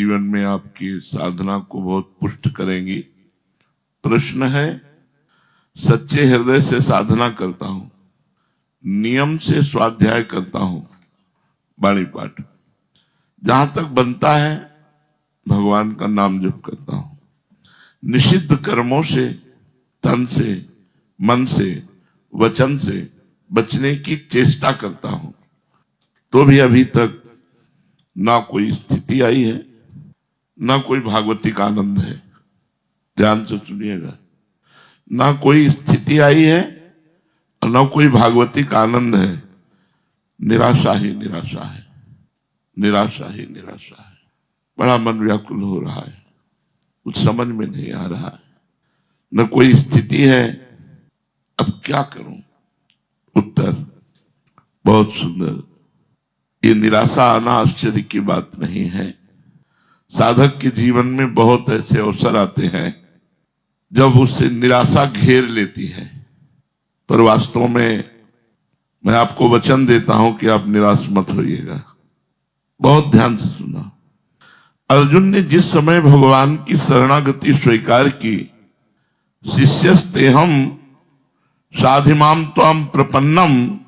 जीवन में आपकी साधना को बहुत पुष्ट करेंगी। प्रश्न है, सच्चे हृदय से साधना करता हूं, नियम से स्वाध्याय करता हूं, वाणी पाठ जहां तक बनता है भगवान का नाम जप करता हूं, निषिद्ध कर्मों से, तन से, मन से, वचन से बचने की चेष्टा करता हूं, तो भी अभी तक ना कोई स्थिति आई है, ना कोई भागवतिक आनंद है। ध्यान से सुनिएगा, ना कोई स्थिति आई है और ना कोई भागवतिक आनंद है। निराशा ही निराशा है, निराशा ही निराशा है। बड़ा मन व्याकुल हो रहा है, कुछ समझ में नहीं आ रहा है, न कोई स्थिति है, अब क्या करूं? उत्तर बहुत सुंदर। ये निराशा आना आश्चर्य की बात नहीं है। साधक के जीवन में बहुत ऐसे अवसर आते हैं जब उससे निराशा घेर लेती है, पर वास्तव में मैं आपको वचन देता हूं कि आप निराश मत होइएगा। बहुत ध्यान से सुना। अर्जुन ने जिस समय भगवान की शरणागति स्वीकार की, शिष्यस्तेहम साधिमाम त्वं प्रपन्नम,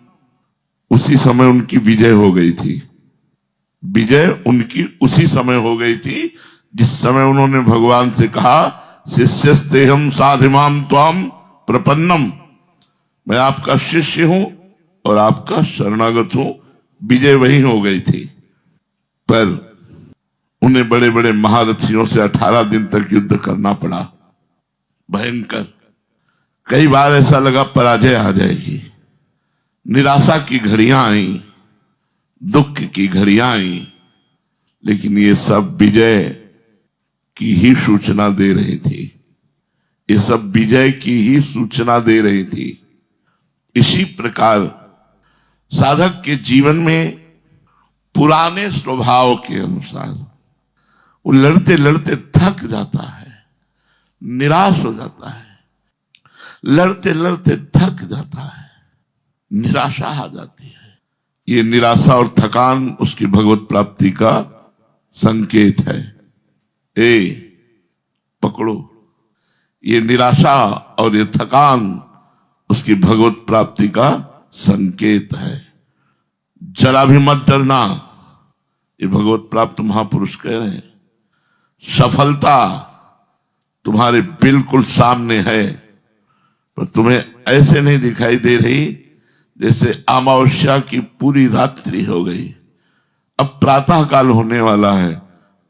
उसी समय उनकी विजय हो गई थी। विजय उनकी उसी समय हो गई थी जिस समय उन्होंने भगवान से कहा, शिष्यस्तेहम साधिमाम त्वं प्रपन्नम, मैं आपका शिष्य हूं और आपका शरणागत हूं। विजय वही हो गई थी। पर उन्हें बड़े बड़े महारथियों से 18 दिन तक युद्ध करना पड़ा, भयंकर। कई बार ऐसा लगा पराजय आ जाएगी। निराशा की घड़ियां आई, दुख की घड़ियां आई, लेकिन ये सब विजय की ही सूचना दे रही थी। ये सब विजय की ही सूचना दे रही थी। इसी प्रकार साधक के जीवन में पुराने स्वभाव के अनुसार वो लड़ते लड़ते थक जाता है, निराश हो जाता है, लड़ते लड़ते थक जाता है, निराशा आ जाती है। ये निराशा और थकान उसकी भगवत प्राप्ति का संकेत है। पकड़ो, ये निराशा और ये थकान उसकी भगवत प्राप्ति का संकेत है। जरा भी मत डरना, ये भगवत प्राप्त महापुरुष कह रहे हैं। सफलता तुम्हारे बिल्कुल सामने है, पर तुम्हें ऐसे नहीं दिखाई दे रही जैसे अमावस्या की पूरी रात्रि हो गई। अब प्रातः काल होने वाला है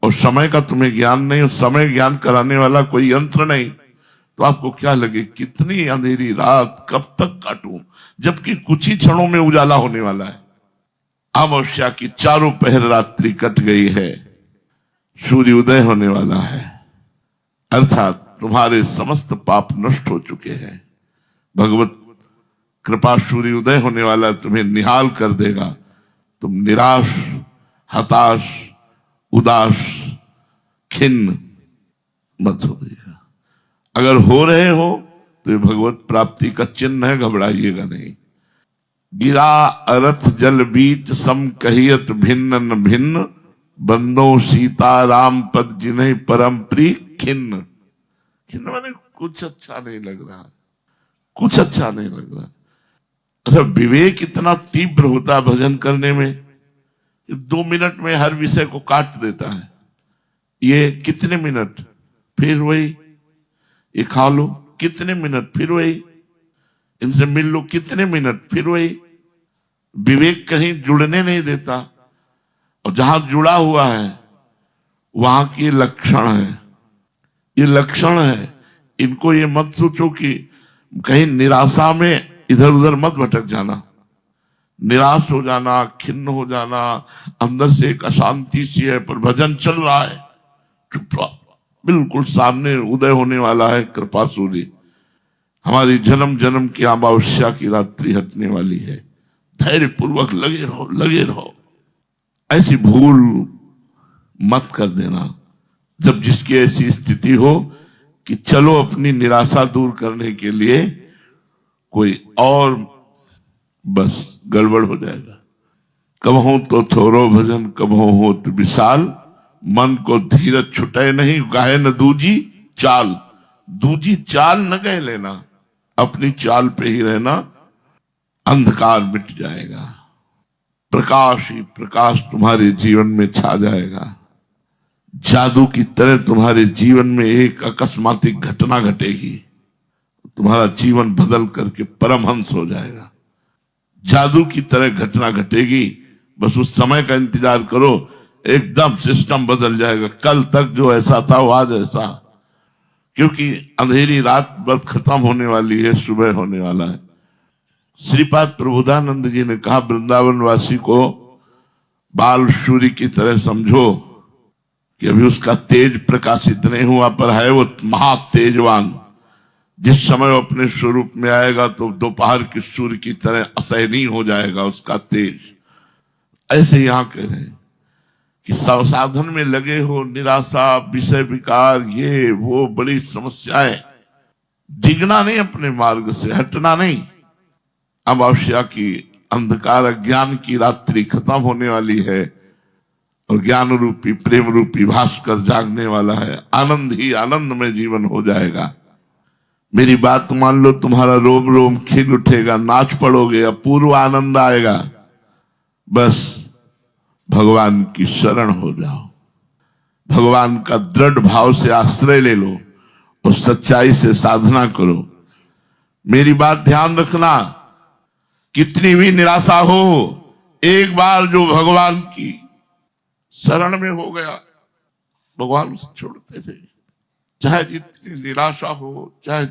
और समय का तुम्हें ज्ञान नहीं, समय ज्ञान कराने वाला कोई यंत्र नहीं, तो आपको क्या लगे कितनी अंधेरी रात कब तक काटूं, जबकि कुछ ही क्षणों में उजाला होने वाला है। अमावस्या की चारों पहर रात्रि कट गई है, सूर्य उदय होने वाला है, अर्थात तुम्हारे समस्त पाप नष्ट हो चुके हैं। भगवत कृपा सूर्य उदय होने वाला, तुम्हें निहाल कर देगा। तुम निराश, हताश, उदास, खिन्न मत होइएगा। अगर हो रहे हो तो ये भगवत प्राप्ति का चिन्ह है, घबराइएगा नहीं। गिरा अरथ जल बीच सम कहियत भिन्न न भिन्न, बंदो सीता राम पद जिन्हें परम प्रिय खिन्न। खिन्न माने कुछ अच्छा नहीं लग रहा, कुछ अच्छा नहीं लग रहा। अच्छा, विवेक इतना तीव्र होता है भजन करने में कि 2 मिनट में हर विषय को काट देता है। ये कितने मिनट, फिर वही, ये खा लो कितने मिनट, फिर वही, इनसे मिल लो कितने मिनट, फिर वही। विवेक कहीं जुड़ने नहीं देता, और जहां जुड़ा हुआ है वहां की लक्षण है, ये लक्षण है। इनको ये मत सोचो कि कहीं निराशा में इधर उधर मत भटक जाना, निराश हो जाना, खिन्न हो जाना, अंदर से एक अशांति सी है, पर भजन चल रहा है, चुप रहो। बिल्कुल सामने उदय होने वाला है कृपा सूर्य। हमारी जन्म जन्म की अमावस्या की रात्रि हटने वाली है। धैर्य पूर्वक लगे रहो, लगे रहो। ऐसी भूल मत कर देना जब जिसकी ऐसी स्थिति हो कि चलो अपनी निराशा दूर करने के लिए कोई और, बस गड़बड़ हो जाएगा। कब हो तो थोरो भजन, कब हो तो विशाल मन को धीरज छुटे नहीं, गाहे न दूजी चाल। दूजी चाल न गए लेना, अपनी चाल पे ही रहना, अंधकार मिट जाएगा, प्रकाश ही प्रकाश तुम्हारे जीवन में छा जाएगा। जादू की तरह तुम्हारे जीवन में एक अकस्मातिक घटना घटेगी, तुम्हारा जीवन बदल करके परमहंस हो जाएगा। जादू की तरह घटना घटेगी, बस उस समय का इंतजार करो, एकदम सिस्टम बदल जाएगा। कल तक जो ऐसा था वो आज ऐसा, क्योंकि अंधेरी रात बस खत्म होने वाली है, सुबह होने वाला है। श्रीपाद प्रबोधानंद जी ने कहा, वृंदावन वासी को बाल सूर्य की तरह समझो कि अभी उसका तेज प्रकाशित नहीं हुआ, पर है वो महा तेजवान। जिस समय वो अपने स्वरूप में आएगा तो दोपहर के सूर्य की तरह असहनीय हो जाएगा उसका तेज। ऐसे यहां कह रहे हैं कि साधन में लगे हो, निराशा, विषय विकार, ये वो बड़ी समस्याएं, डिगना नहीं, अपने मार्ग से हटना नहीं। अमावस्या की अंधकार अज्ञान की रात्रि खत्म होने वाली है और ज्ञान रूपी प्रेम रूपी भास्कर जागने वाला है। आनंद ही आनंद में जीवन हो जाएगा। मेरी बात मान लो, तुम्हारा रोम रोम खिल उठेगा, नाच पड़ोगे, अपूर्व आनंद आएगा। बस भगवान की शरण हो जाओ, भगवान का दृढ़ भाव से आश्रय ले लो और सच्चाई से साधना करो। मेरी बात ध्यान रखना, कितनी भी निराशा हो, एक बार जो भगवान की शरण में हो गया, भगवान उसे छोड़ते थे। चाहे जितनी निराशा हो, चाहे